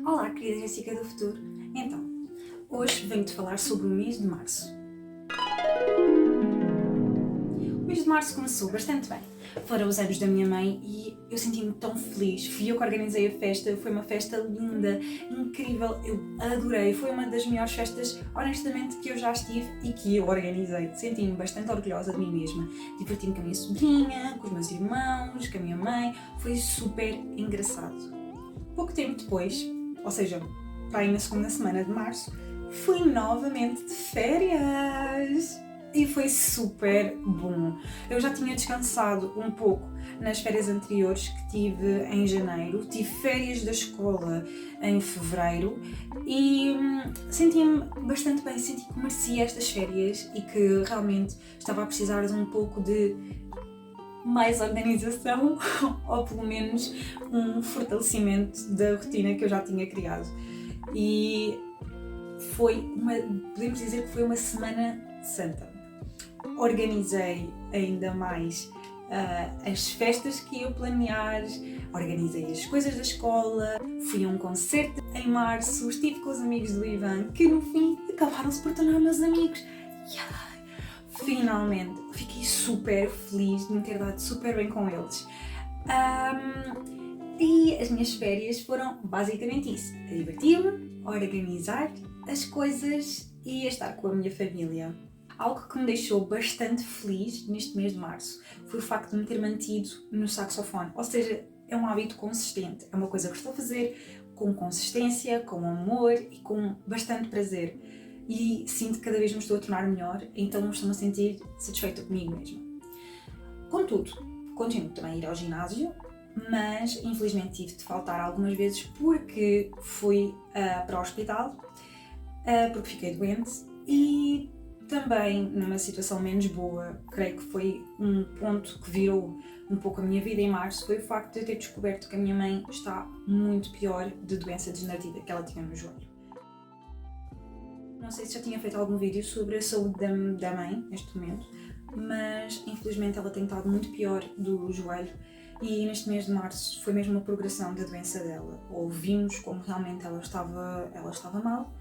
Olá, querida Jéssica do Futuro. Então, hoje venho-te falar sobre o mês de março. O mês de março começou bastante bem. Foram os anos da minha mãe e eu senti-me tão feliz. Fui eu que organizei a festa, foi uma festa linda, incrível, eu adorei. Foi uma das melhores festas, honestamente, que eu já estive e que eu organizei. Senti-me bastante orgulhosa de mim mesma. Diverti-me com a minha sobrinha, com os meus irmãos, com a minha mãe. Foi super engraçado. Pouco tempo depois, ou seja, para aí na segunda semana de março, fui novamente de férias e foi super bom. Eu já tinha descansado um pouco nas férias anteriores que tive em janeiro, tive férias da escola em fevereiro e senti-me bastante bem, senti que merecia estas férias e que realmente estava a precisar de um pouco de mais organização ou pelo menos um fortalecimento da rotina que eu já tinha criado. E podemos dizer que foi uma semana santa. Organizei ainda mais as festas que ia planear, organizei as coisas da escola, fui a um concerto em março, estive com os amigos do Ivan, que no fim acabaram-se por tornar meus amigos. Finalmente, fiquei super feliz de me ter dado super bem com eles. E as minhas férias foram basicamente isso: a divertir-me, a organizar as coisas e a estar com a minha família. Algo que me deixou bastante feliz neste mês de março foi o facto de me ter mantido no saxofone, ou seja, é um hábito consistente, é uma coisa que estou a fazer com consistência, com amor e com bastante prazer. E sinto que cada vez me estou a tornar melhor, então estou-me a sentir satisfeita comigo mesma. Contudo, continuo também a ir ao ginásio, mas infelizmente tive de faltar algumas vezes porque fui para o hospital, porque fiquei doente e também numa situação menos boa. Creio que foi um ponto que virou um pouco a minha vida em março, foi o facto de eu ter descoberto que a minha mãe está muito pior de doença degenerativa que ela tinha no joelho. Não sei se já tinha feito algum vídeo sobre a saúde da mãe neste momento, mas infelizmente ela tem estado muito pior do joelho e neste mês de março foi mesmo uma progressão da doença dela. Ouvimos como realmente ela estava mal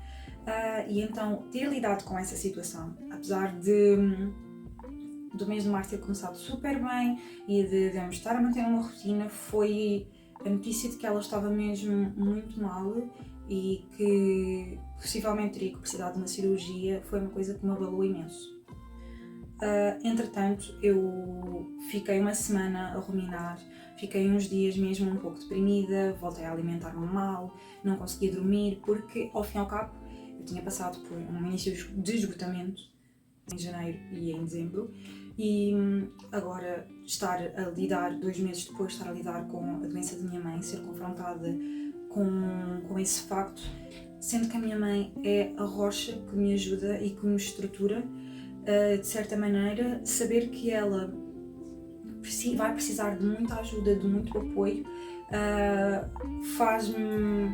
e então ter lidado com essa situação, apesar do mês de março ter começado super bem e de devemos estar a manter uma rotina, foi a notícia de que ela estava mesmo muito mal e que possivelmente teria que precisar de uma cirurgia foi uma coisa que me abalou imenso. Entretanto, eu fiquei uma semana a ruminar, fiquei uns dias mesmo um pouco deprimida, voltei a alimentar-me mal, não conseguia dormir porque, ao fim e ao cabo, eu tinha passado por um início de esgotamento em janeiro e em dezembro e agora estar a lidar, 2 meses depois, estar a lidar com a doença da minha mãe, ser confrontada com esse facto, sendo que a minha mãe é a rocha que me ajuda e que me estrutura, de certa maneira, saber que ela vai precisar de muita ajuda, de muito apoio, faz-me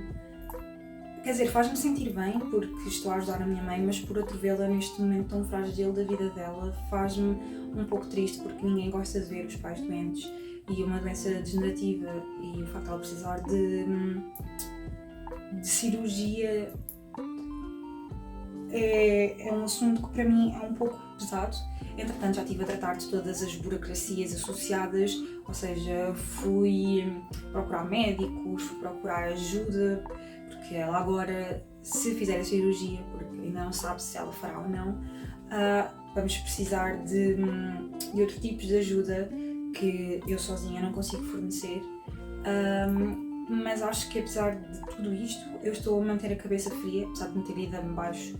sentir bem porque estou a ajudar a minha mãe, mas por outro vê-la neste momento tão frágil da vida dela faz-me um pouco triste porque ninguém gosta de ver os pais doentes e uma doença degenerativa e o facto de ela precisar de cirurgia é um assunto que para mim é um pouco pesado. Entretanto, já estive a tratar de todas as burocracias associadas, ou seja, fui procurar médicos, fui procurar ajuda, porque ela agora, se fizer a cirurgia, porque ainda não sabe se ela fará ou não, vamos precisar de outros tipos de ajuda que eu sozinha não consigo fornecer. Mas acho que apesar de tudo isto, eu estou a manter a cabeça fria, apesar de me ter ido abaixo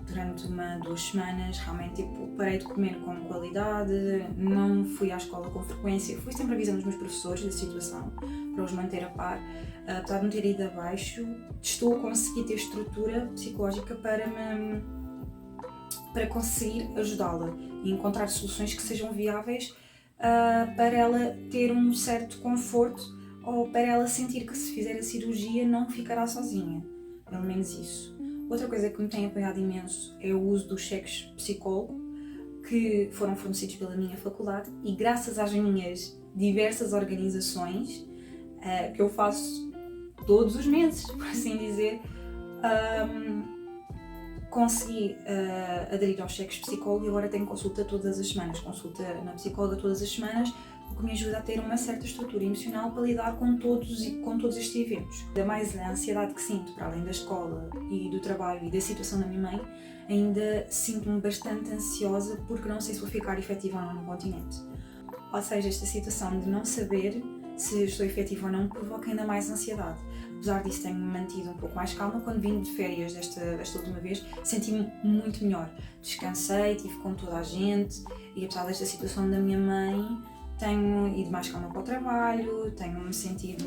durante 2 semanas. Realmente parei de comer com qualidade, não fui à escola com frequência, fui sempre avisando os meus professores da situação para os manter a par. Apesar de me ter ido abaixo, estou a conseguir ter estrutura psicológica para conseguir ajudá-la e encontrar soluções que sejam viáveis para ela ter um certo conforto ou para ela sentir que se fizer a cirurgia não ficará sozinha, pelo menos isso. Outra coisa que me tem apoiado imenso é o uso dos cheques psicólogo que foram fornecidos pela minha faculdade e graças às minhas diversas organizações que eu faço todos os meses, por assim dizer, consegui aderir aos cheques de psicólogo e agora tenho consulta todas as semanas, consulta na psicóloga todas as semanas, o que me ajuda a ter uma certa estrutura emocional para lidar com todos estes eventos. Ainda mais a ansiedade que sinto, para além da escola e do trabalho e da situação da minha mãe, ainda sinto-me bastante ansiosa porque não sei se vou ficar efetiva ou não no continente. Ou seja, esta situação de não saber se estou efetiva ou não provoca ainda mais ansiedade. Apesar disso, tenho-me mantido um pouco mais calma. Quando vim de férias desta última vez, senti-me muito melhor. Descansei, estive com toda a gente e apesar desta situação da minha mãe, tenho ido mais calma para o trabalho, tenho-me sentido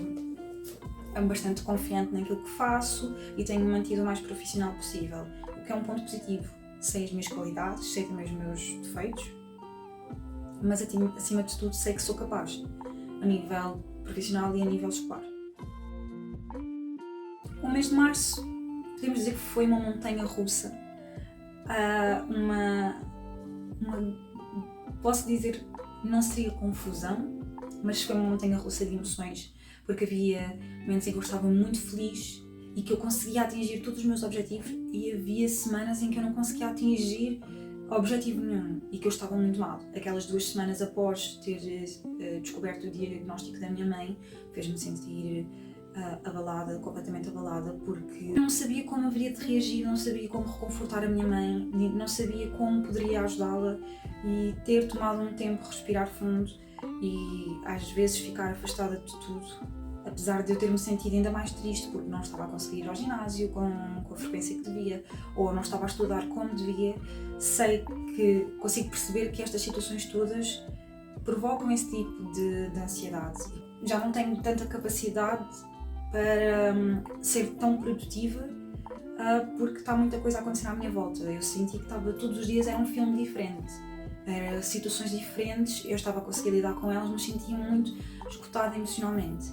bastante confiante naquilo que faço e tenho-me mantido o mais profissional possível, o que é um ponto positivo. Sei as minhas qualidades, sei também os meus defeitos, mas acima de tudo sei que sou capaz, a nível profissional e a nível escolar. O mês de março, podemos dizer que foi uma montanha russa, posso dizer, não seria confusão, mas foi uma montanha russa de emoções, porque havia momentos em que eu estava muito feliz e que eu conseguia atingir todos os meus objetivos e havia semanas em que eu não conseguia atingir objetivo nenhum e que eu estava muito mal. Aquelas 2 semanas após ter descoberto o diagnóstico da minha mãe fez-me sentir abalada, completamente abalada, porque eu não sabia como haveria de reagir, não sabia como reconfortar a minha mãe, não sabia como poderia ajudá-la e ter tomado um tempo, respirar fundo e às vezes ficar afastada de tudo, apesar de eu ter-me sentido ainda mais triste porque não estava a conseguir ir ao ginásio com a frequência que devia ou não estava a estudar como devia. Sei que consigo perceber que estas situações todas provocam esse tipo de ansiedade. Já não tenho tanta capacidade para ser tão produtiva porque está muita coisa a acontecer à minha volta. Eu senti que todos os dias era um filme diferente, situações diferentes, eu estava a conseguir lidar com elas, mas sentia-me muito esgotada emocionalmente.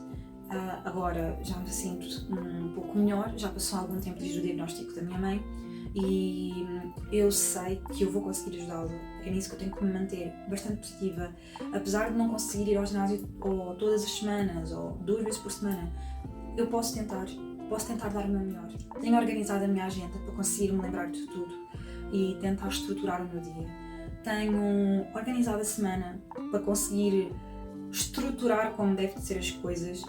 Agora já me sinto um pouco melhor, já passou algum tempo desde o diagnóstico da minha mãe e eu sei que eu vou conseguir ajudá-la. É nisso que eu tenho que me manter bastante positiva, apesar de não conseguir ir ao ginásio ou todas as semanas ou 2 vezes por semana. Eu posso tentar dar o meu melhor. Tenho organizado a minha agenda para conseguir me lembrar de tudo e tentar estruturar o meu dia. Tenho organizado a semana para conseguir estruturar como deve ser as coisas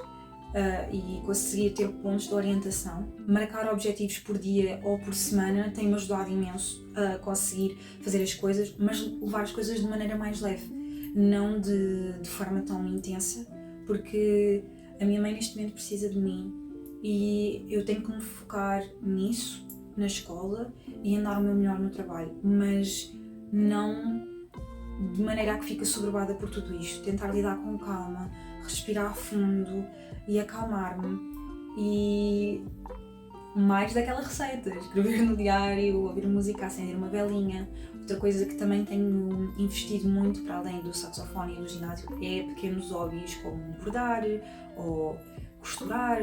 e conseguir ter pontos de orientação. Marcar objetivos por dia ou por semana tem-me ajudado imenso a conseguir fazer as coisas, mas levar as coisas de maneira mais leve, não de forma tão intensa, porque a minha mãe neste momento precisa de mim e eu tenho que me focar nisso, na escola e em dar o meu melhor no trabalho, mas não de maneira a que fique assoberbada por tudo isto. Tentar lidar com calma, respirar fundo e acalmar-me e mais daquela receita, escrever no diário, ouvir música, acender uma velinha. Outra coisa que também tenho investido muito, para além do saxofone e do ginásio, é pequenos hobbies como bordar ou costurar.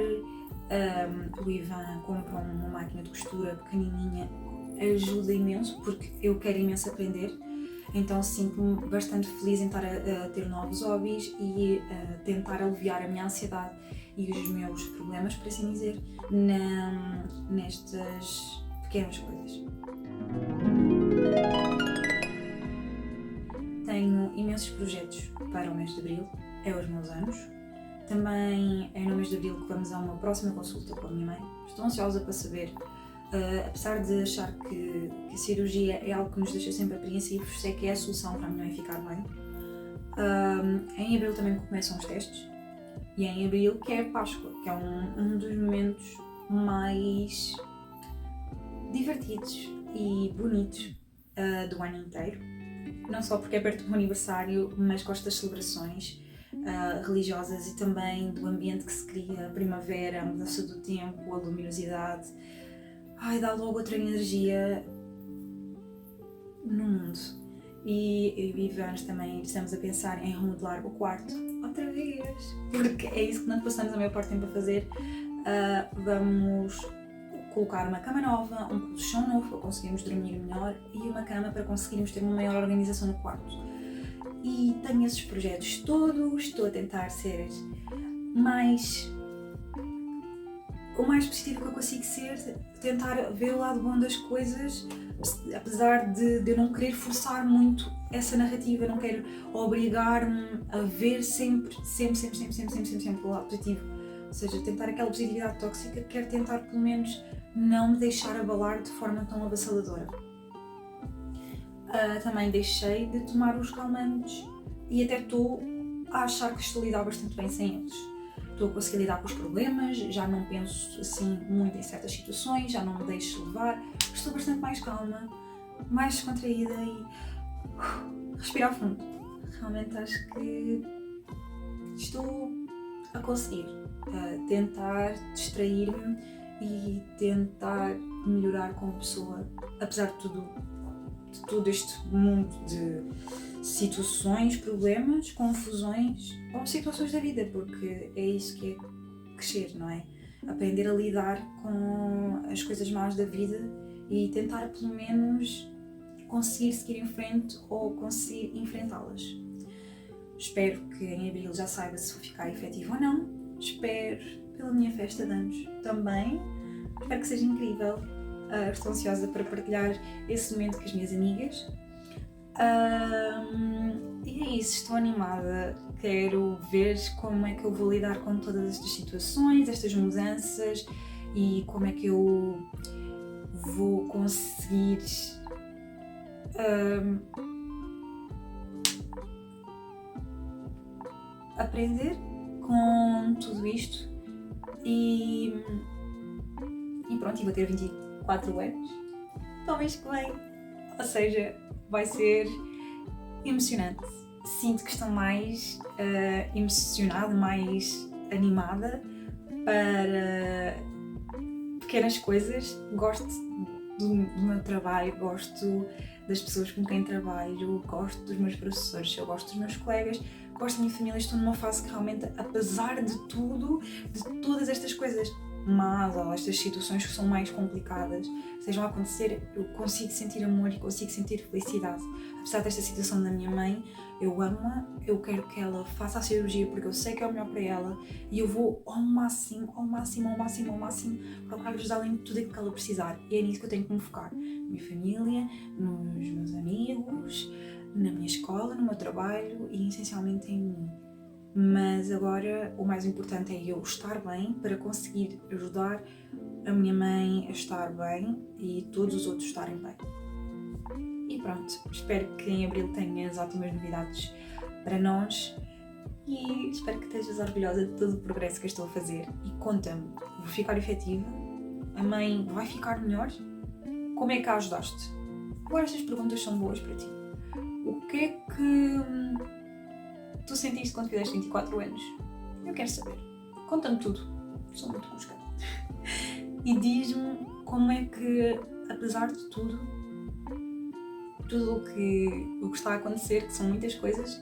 O Ivan compra uma máquina de costura pequenininha, ajuda imenso porque eu quero imenso aprender, então sinto-me bastante feliz em estar a ter novos hobbies e tentar aliviar a minha ansiedade e os meus problemas, por assim dizer, nestas pequenas coisas. Tenho imensos projetos para o mês de Abril, é os meus anos. Também é no mês de Abril que vamos a uma próxima consulta com a minha mãe. Estou ansiosa para saber, apesar de achar que a cirurgia é algo que nos deixa sempre apreensivos, sei que é a solução para a minha mãe ficar bem. Em Abril também começam os testes e em Abril que é a Páscoa, que é um dos momentos mais divertidos e bonitos do ano inteiro. Não só porque é perto do meu aniversário, mas gosto das celebrações religiosas e também do ambiente que se cria, a primavera, a mudança do tempo, a luminosidade. Dá logo outra energia no mundo. E eu e Ivan também estamos a pensar em remodelar o quarto outra vez, porque é isso que nós passamos a maior parte do tempo a fazer. Vamos colocar uma cama nova, um colchão novo para conseguirmos dormir melhor e uma cama para conseguirmos ter uma maior organização no quarto. E tenho esses projetos todos, estou a tentar ser mais o mais positivo que eu consigo ser, tentar ver o lado bom das coisas, apesar de eu não querer forçar muito essa narrativa, não quero obrigar-me a ver sempre o lado positivo. Ou seja, tentar aquela positividade tóxica, quero tentar pelo menos não me deixar abalar de forma tão avassaladora. Também deixei de tomar os calmantes e até estou a achar que estou a lidar bastante bem sem eles. Estou a conseguir lidar com os problemas, já não penso assim muito em certas situações, já não me deixo levar, estou bastante mais calma, mais descontraída e respirar fundo. Realmente acho que estou a conseguir tentar distrair-me e tentar melhorar como pessoa, apesar de todo este mundo de situações, problemas, confusões ou situações da vida, porque é isso que é crescer, não é? Aprender a lidar com as coisas más da vida e tentar pelo menos conseguir seguir em frente ou conseguir enfrentá-las. Espero que em abril já saiba se vou ficar efetivo ou não. Espero pela minha festa de anos também. Espero que seja incrível. Estou ansiosa para partilhar esse momento com as minhas amigas. E é isso, estou animada. Quero ver como é que eu vou lidar com todas estas situações, estas mudanças e como é que eu vou conseguir aprender com tudo isto e pronto, e vou ter 24 anos, talvez que vem, ou seja, vai ser emocionante. Sinto que estou mais emocionada, mais animada para pequenas coisas. Gosto do meu trabalho, gosto das pessoas com quem trabalho, gosto dos meus professores, eu gosto dos meus colegas, gosto da minha família. Estou numa fase que realmente, apesar de tudo, de todas estas coisas más ou estas situações que são mais complicadas estejam a acontecer, eu consigo sentir amor e consigo sentir felicidade. Apesar desta situação da minha mãe, eu amo-a, eu quero que ela faça a cirurgia porque eu sei que é o melhor para ela e eu vou ao máximo procurar ajudá-la em tudo aquilo que ela precisar, e é nisso que eu tenho que me focar: na minha família, nos meus amigos, na minha escola, no meu trabalho e essencialmente em mim. Mas agora o mais importante é eu estar bem para conseguir ajudar a minha mãe a estar bem e todos os outros estarem bem. E pronto, espero que em abril tenhas ótimas novidades para nós e espero que estejas orgulhosa de todo o progresso que eu estou a fazer. E conta-me, vou ficar efetiva? A mãe vai ficar melhor? Como é que a ajudaste? Agora estas perguntas são boas para ti. O que é que tu sentiste quando fizeste 24 anos? Eu quero saber. Conta-me tudo. Sou muito buscada. E diz-me como é que, apesar de tudo o que está a acontecer, que são muitas coisas,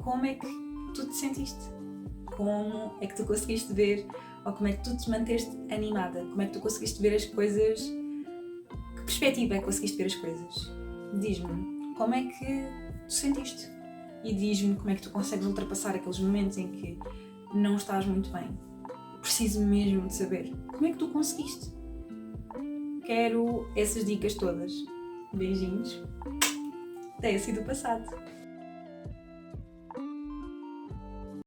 como é que tu te sentiste? Como é que tu conseguiste ver, ou como é que tu te manteste animada? Como é que tu conseguiste ver as coisas? Que perspectiva é que conseguiste ver as coisas? Diz-me, como é que tu sentiste? E diz-me como é que tu consegues ultrapassar aqueles momentos em que não estás muito bem. Preciso mesmo de saber como é que tu conseguiste. Quero essas dicas todas. Beijinhos. Tenha sido passado.